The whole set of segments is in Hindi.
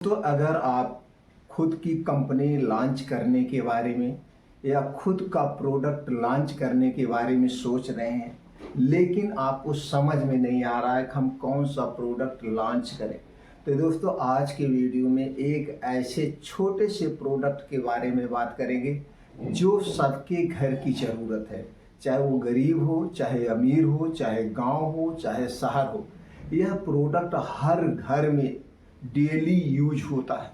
तो अगर आप खुद की कंपनी लॉन्च करने के बारे में या खुद का प्रोडक्ट लॉन्च करने के बारे में सोच रहे हैं, लेकिन आपको समझ में नहीं आ रहा है कि हम कौन सा प्रोडक्ट लॉन्च करें, तो दोस्तों आज के वीडियो में एक ऐसे छोटे से प्रोडक्ट के बारे में बात करेंगे जो सबके घर की ज़रूरत है। चाहे वो गरीब हो, चाहे अमीर हो, चाहे गांव हो, चाहे शहर हो, यह प्रोडक्ट हर घर में डेली यूज होता है।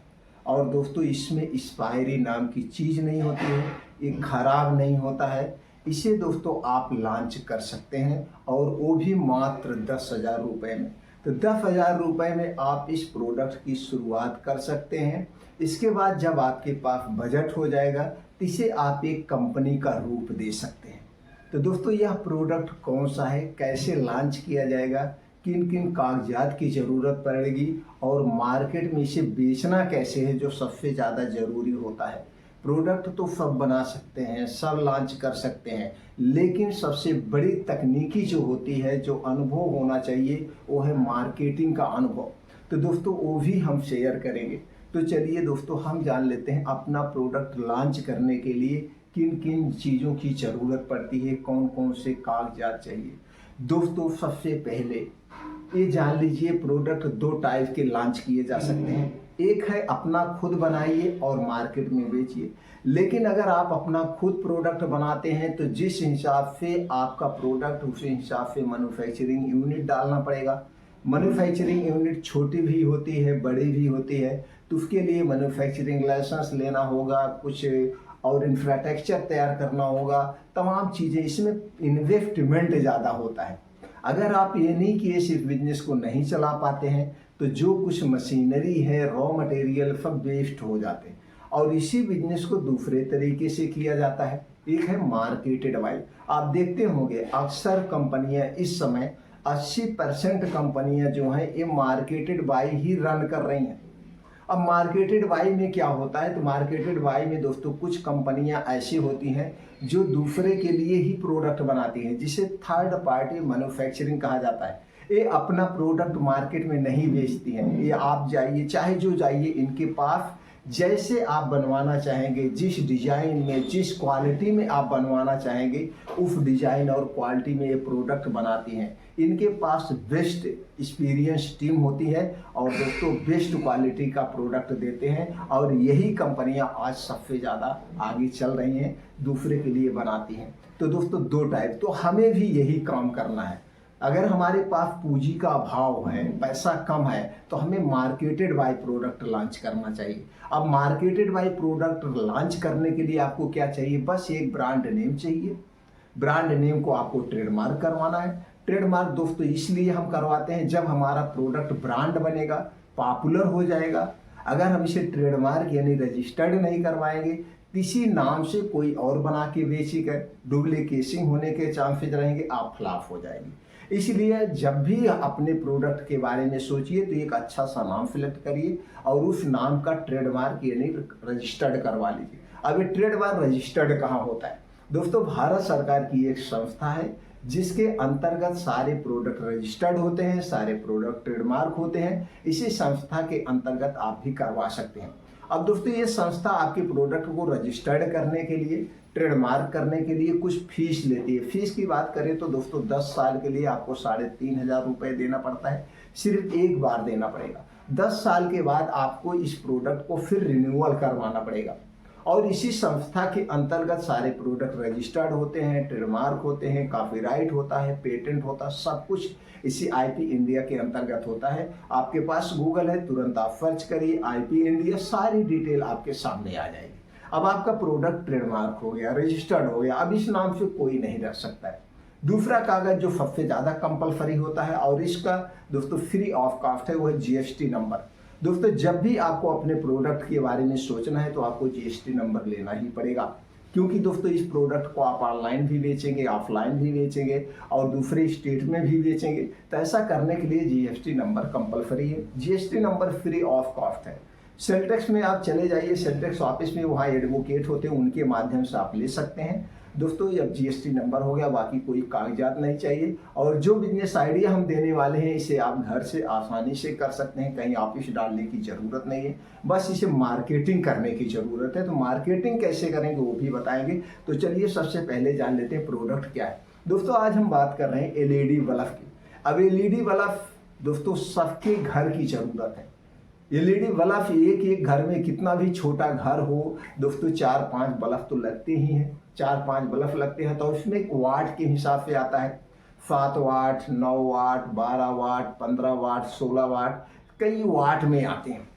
और दोस्तों इसमें एक्सपायरी नाम की चीज़ नहीं होती है, ये खराब नहीं होता है। इसे दोस्तों आप लॉन्च कर सकते हैं और वो भी मात्र 10,000 रुपये में। तो 10,000 रुपये में आप इस प्रोडक्ट की शुरुआत कर सकते हैं। इसके बाद जब आपके पास बजट हो जाएगा तो इसे आप एक कंपनी का रूप दे सकते हैं। तो दोस्तों यह प्रोडक्ट कौन सा है, कैसे लॉन्च किया जाएगा, किन किन कागजात की ज़रूरत पड़ेगी और मार्केट में इसे बेचना कैसे है, जो सबसे ज़्यादा ज़रूरी होता है। प्रोडक्ट तो सब बना सकते हैं, सब लॉन्च कर सकते हैं, लेकिन सबसे बड़ी तकनीकी जो होती है, जो अनुभव होना चाहिए, वो है मार्केटिंग का अनुभव। तो दोस्तों वो भी हम शेयर करेंगे। तो चलिए दोस्तों हम जान लेते हैं अपना प्रोडक्ट लॉन्च करने के लिए किन किन चीज़ों की ज़रूरत पड़ती है, कौन कौन से कागजात चाहिए। दोस्तों सबसे पहले ये जान लीजिए, प्रोडक्ट दो टाइप के लॉन्च किए जा सकते हैं। एक है अपना खुद बनाइए और मार्केट में बेचिए। लेकिन अगर आप अपना खुद प्रोडक्ट बनाते हैं तो जिस हिसाब से आपका प्रोडक्ट, उसी हिसाब से मैन्युफैक्चरिंग यूनिट डालना पड़ेगा। मैन्युफैक्चरिंग यूनिट छोटी भी होती है, बड़ी भी होती है, तो उसके लिए मैन्युफैक्चरिंग लाइसेंस लेना होगा, कुछ और इंफ्रास्ट्रक्चर तैयार करना होगा, तमाम चीज़ें, इसमें इन्वेस्टमेंट ज़्यादा होता है। अगर आप ये नहीं कि इस बिजनेस को नहीं चला पाते हैं तो जो कुछ मशीनरी है, रॉ मटेरियल सब वेस्ट हो जाते हैं। और इसी बिजनेस को दूसरे तरीके से किया जाता है। एक है मार्केटेड बाई। आप देखते होंगे अक्सर कंपनियां इस समय 80% कंपनियां जो हैं ये मार्केटेड बाई ही रन कर रही हैं। अब मार्केटेड बाई में क्या होता है, तो मार्केटेड बाई में दोस्तों कुछ कंपनियां ऐसी होती हैं जो दूसरे के लिए ही प्रोडक्ट बनाती हैं, जिसे थर्ड पार्टी मैन्युफैक्चरिंग कहा जाता है। ये अपना प्रोडक्ट मार्केट में नहीं बेचती हैं। ये आप जाइए, चाहे जो जाइए, इनके पास जैसे आप बनवाना चाहेंगे, जिस डिज़ाइन में, जिस क्वालिटी में आप बनवाना चाहेंगे, उस डिज़ाइन और क्वालिटी में ये प्रोडक्ट बनाती हैं। इनके पास बेस्ट एक्सपीरियंस टीम होती है और दोस्तों बेस्ट क्वालिटी का प्रोडक्ट देते हैं। और यही कंपनियां आज सबसे ज़्यादा आगे चल रही हैं, दूसरे के लिए बनाती हैं। तो दोस्तों दो टाइप, तो हमें भी यही काम करना है। अगर हमारे पास पूंजी का अभाव है, पैसा कम है, तो हमें मार्केटेड बाय प्रोडक्ट लॉन्च करना चाहिए। अब मार्केटेड बाय प्रोडक्ट लॉन्च करने के लिए आपको क्या चाहिए, बस एक ब्रांड नेम चाहिए। ब्रांड नेम को आपको ट्रेडमार्क करवाना है। ट्रेडमार्क दोस्तों इसलिए हम करवाते हैं, जब हमारा प्रोडक्ट ब्रांड बनेगा, पॉपुलर हो जाएगा। अगर हम इसे ट्रेडमार्क यानी रजिस्टर्ड नहीं करवाएंगे, किसी नाम से कोई और बना के बेचेगा, डुप्लीकेशन होने के चांसेस रहेंगे, आप फ्लॉप हो जाएंगे। इसलिए जब भी अपने प्रोडक्ट के बारे में सोचिए तो एक अच्छा सा नाम सिलेक्ट करिए और उस नाम का ट्रेडमार्क यानी रजिस्टर्ड करवा लीजिए। अब ये ट्रेडमार्क रजिस्टर्ड कहाँ होता है दोस्तों, भारत सरकार की एक संस्था है जिसके अंतर्गत सारे प्रोडक्ट रजिस्टर्ड होते हैं, सारे प्रोडक्ट ट्रेडमार्क होते हैं। इसी संस्था के अंतर्गत आप भी करवा सकते हैं। अब दोस्तों ये संस्था आपके प्रोडक्ट को रजिस्टर्ड करने के लिए, ट्रेडमार्क करने के लिए कुछ फीस लेती है। फीस की बात करें तो दोस्तों 10 साल के लिए आपको 3,500 रुपये देना पड़ता है, सिर्फ एक बार देना पड़ेगा। 10 साल के बाद आपको इस प्रोडक्ट को फिर रिन्यूअल करवाना पड़ेगा। और इसी संस्था के अंतर्गत सारे प्रोडक्ट रजिस्टर्ड होते हैं, ट्रेडमार्क होते हैं, कॉपीराइट होता है, पेटेंट होता है, सब कुछ इसी आईपी इंडिया के अंतर्गत होता है। आपके पास गूगल है, तुरंत आप सर्च करिए आईपी इंडिया, सारी डिटेल आपके सामने आ जाएगी। अब आपका प्रोडक्ट ट्रेडमार्क हो गया, रजिस्टर्ड हो गया, अब इस नाम से कोई नहीं रख सकता है। दूसरा कागज जो सबसे ज़्यादा कंपलसरी होता है और इसका दोस्तों फ्री ऑफ कॉस्ट है, वो है जीएसटी नंबर। दोस्तों जब भी आपको अपने प्रोडक्ट के बारे में सोचना है तो आपको जीएसटी नंबर लेना ही पड़ेगा, क्योंकि दोस्तों इस प्रोडक्ट को आप ऑनलाइन भी बेचेंगे, ऑफलाइन भी बेचेंगे और दूसरे स्टेट में भी बेचेंगे। तो ऐसा करने के लिए जीएसटी नंबर कंपलसरी है। GST number free of cost है। सेल टैक्स में आप चले जाइए, सेल टैक्स ऑफिस में, वहाँ एडवोकेट होते हैं, उनके माध्यम से आप ले सकते हैं। दोस्तों अब जीएसटी नंबर हो गया, बाकी कोई कागजात नहीं चाहिए। और जो बिजनेस आइडिया हम देने वाले हैं इसे आप घर से आसानी से कर सकते हैं, कहीं ऑफिस डालने की ज़रूरत नहीं है, बस इसे मार्केटिंग करने की ज़रूरत है। तो मार्केटिंग कैसे करेंगे वो भी बताएंगे। तो चलिए सबसे पहले जान लेते हैं प्रोडक्ट क्या है। दोस्तों आज हम बात कर रहे हैं एलईडी बल्ब की। अब एलईडी बल्ब दोस्तों सबके घर की ज़रूरत है। एलईडी बल्ब एक एक घर में, कितना भी छोटा घर हो दोस्तों, 4-5 बल्ब तो लगते ही हैं। 4-5 बल्ब लगते हैं तो उसमें एक वाट के हिसाब से आता है। 7 वाट, 9 वाट, 12 वाट, 15 वाट, 16 वाट, कई वाट में आते हैं।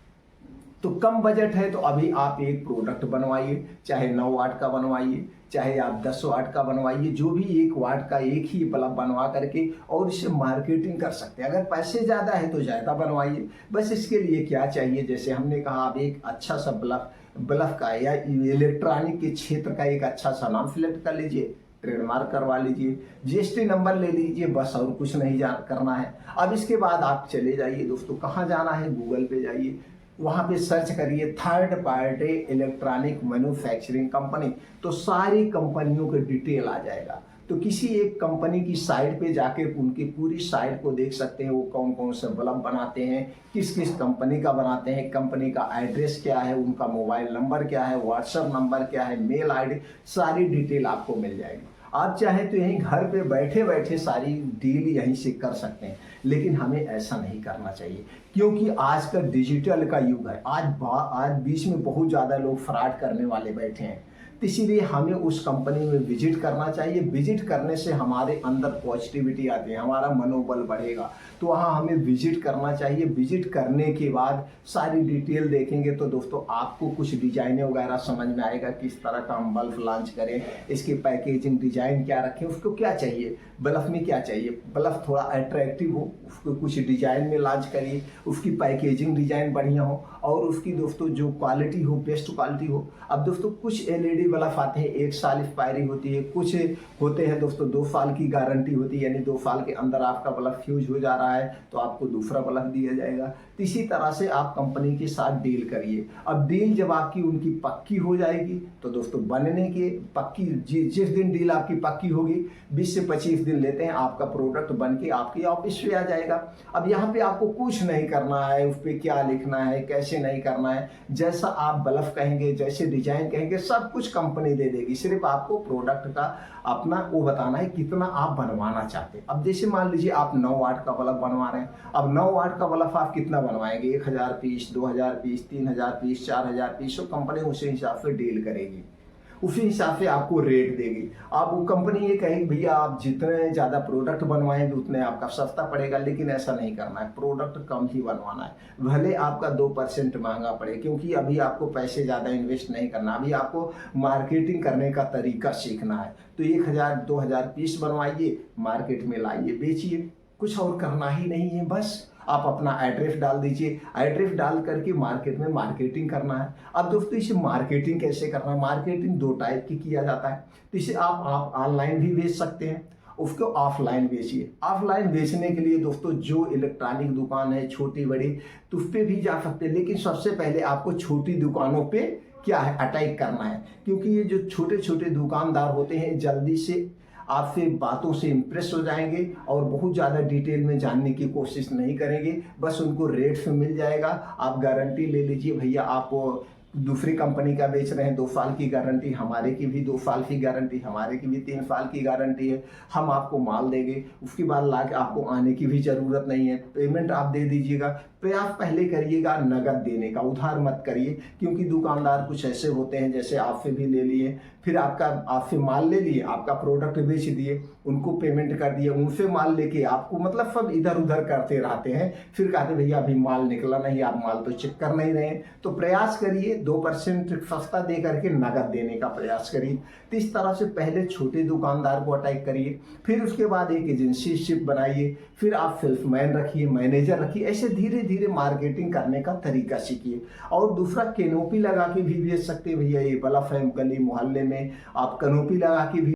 तो कम बजट है तो अभी आप एक प्रोडक्ट बनवाइए, चाहे 9 वाट का बनवाइए, चाहे आप 10 वाट का बनवाइए, जो भी 1 वाट का एक ही बल्ब बनवा करके और इसे मार्केटिंग कर सकते हैं। अगर पैसे ज़्यादा है तो ज़्यादा बनवाइए। बस इसके लिए क्या चाहिए, जैसे हमने कहा आप एक अच्छा सा बल्ब का या इलेक्ट्रॉनिक के क्षेत्र का एक अच्छा सा नाम सिलेक्ट कर लीजिए, ट्रेडमार्क करवा लीजिए, जीएसटी नंबर ले लीजिए, बस और कुछ नहीं करना है। अब इसके बाद आप चले जाइए दोस्तों, कहाँ जाना है, गूगल पे जाइए, वहाँ पे सर्च करिए third party electronic manufacturing company, तो सारी कंपनियों के डिटेल आ जाएगा। तो किसी एक कंपनी की साइट पे जाके उनकी पूरी साइट को देख सकते हैं, वो कौन कौन से बल्ब बनाते हैं, किस किस कंपनी का बनाते हैं, कंपनी का एड्रेस क्या है, उनका मोबाइल नंबर क्या है, व्हाट्सएप नंबर क्या है, मेल आईडी, सारी डिटेल आपको मिल जाएगी। आप चाहें तो यहीं घर पे बैठे बैठे सारी डील यहीं से कर सकते हैं, लेकिन हमें ऐसा नहीं करना चाहिए क्योंकि आज का डिजिटल का युग है। आज बीच में बहुत ज़्यादा लोग फ्रॉड करने वाले बैठे हैं, तो इसीलिए हमें उस कंपनी में विजिट करना चाहिए। विजिट करने से हमारे अंदर पॉजिटिविटी आती है, हमारा मनोबल बढ़ेगा, तो वहाँ हमें विजिट करना चाहिए। विजिट करने के बाद सारी डिटेल देखेंगे तो दोस्तों आपको कुछ डिजाइने वगैरह समझ में आएगा, किस तरह का हम बल्ब लॉन्च करें, इसकी पैकेजिंग डिजाइन क्या रखें, उसको क्या चाहिए, बल्ब में क्या चाहिए, बल्ब थोड़ा अट्रैक्टिव हो, उसको कुछ डिजाइन में लॉन्च करिए, उसकी पैकेजिंग डिजाइन बढ़िया हो और उसकी दोस्तों जो क्वालिटी हो बेस्ट क्वालिटी हो। अब दोस्तों कुछ एलईडी बल्ब आते हैं 1 साल एक्सपायरी होती है, कुछ होते हैं दोस्तों 2 साल की गारंटी होती है, यानी 2 साल के अंदर आपका बल्ब फ्यूज हो जा रहा है तो आपको दूसरा बल्ब दिया जाएगा। तो इसी तरह से आप कंपनी के साथ डील करिए। अब डील जब आपकी उनकी पक्की हो जाएगी तो दोस्तों बनने के पक्की जिस दिन डील आपकी पक्की होगी 20 से 25 दिन लेते हैं, आपका प्रोडक्ट बन के आपके ऑफिस पे आ जाएगा। अब यहाँ पे आपको कुछ नहीं करना है, उस पर क्या लिखना है, कैसे नहीं करना है, जैसा आप बल्ब कहेंगे, जैसे डिजाइन कहेंगे, सब कुछ कंपनी दे देगी। सिर्फ आपको प्रोडक्ट का अपना वो बताना है कितना आप बनवाना चाहते हैं। अब जैसे मान लीजिए आप 9 वाट का बल्ब बनवा रहे हैं, अब 9 वाट का बल्ब आप कितना बनवाएंगे, 1000 पीस, 2000 पीस, 3000 पीस, 4000 पीस, तो कंपनी उसी हिसाब से डील करेगी, उसी हिसाब से आपको रेट देगी। आप वो कंपनी ये कहेगी भैया आप जितने ज़्यादा प्रोडक्ट बनवाएंगे उतने आपका सस्ता पड़ेगा, लेकिन ऐसा नहीं करना है, प्रोडक्ट कम ही बनवाना है, भले आपका 2% महंगा पड़े, क्योंकि अभी आपको पैसे ज़्यादा इन्वेस्ट नहीं करना, अभी आपको मार्केटिंग करने का तरीका सीखना है। तो 1000-2000 पीस बनवाइए, मार्केट में लाइए, बेचिए, कुछ और करना ही नहीं है। बस आप अपना एड्रेस डाल दीजिए, एड्रेस डाल करके मार्केट में मार्केटिंग करना है। अब दोस्तों इसे मार्केटिंग कैसे करना है, मार्केटिंग 2 टाइप की किया जाता है। तो इसे आप ऑनलाइन भी बेच सकते हैं, उसको ऑफलाइन बेचिए। ऑफलाइन बेचने के लिए दोस्तों जो इलेक्ट्रॉनिक दुकान है छोटी बड़ी, तो उस पर भी जा सकते हैं, लेकिन सबसे पहले आपको छोटी दुकानों पे क्या है अटैक करना है, क्योंकि ये जो छोटे छोटे दुकानदार होते हैं जल्दी से आपसे बातों से इम्प्रेस हो जाएंगे और बहुत ज़्यादा डिटेल में जानने की कोशिश नहीं करेंगे, बस उनको रेट से मिल जाएगा। आप गारंटी ले लीजिए भैया, आप दूसरी कंपनी का बेच रहे हैं, 2 साल की गारंटी, हमारे की भी 2 साल की गारंटी, हमारे की भी 3 साल की गारंटी है, हम आपको माल देंगे, उसके बाद ला के आपको आने की भी ज़रूरत नहीं है, पेमेंट आप दे दीजिएगा। प्रयास पहले करिएगा नगद देने का, उधार मत करिए, क्योंकि दुकानदार कुछ ऐसे होते हैं जैसे आपसे भी ले लिए, फिर आपसे माल ले लिए, आपका प्रोडक्ट बेच दिए, उनको पेमेंट कर दिए, उनसे माल लेके आपको मतलब सब इधर उधर करते रहते हैं, फिर कहते भैया अभी माल निकला नहीं, आप माल तो चेक कर नहीं रहे। तो प्रयास करिए 2% सस्ता दे करके नगद देने का प्रयास करिए। तो इस तरह से पहले छोटे दुकानदार को अटैक करिए, फिर उसके बाद एक एजेंसीशिप बनाइए, फिर आप सेल्समैन रखिए, मैनेजर रखिए, ऐसे धीरे धीरे मार्केटिंग करने का तरीका सीखिए। और दूसरा कैनोपी लगा के भी बेच सकते हैं भैया, ये बल्ब है गली मोहल्ले में, आप कैनोपी लगा के भी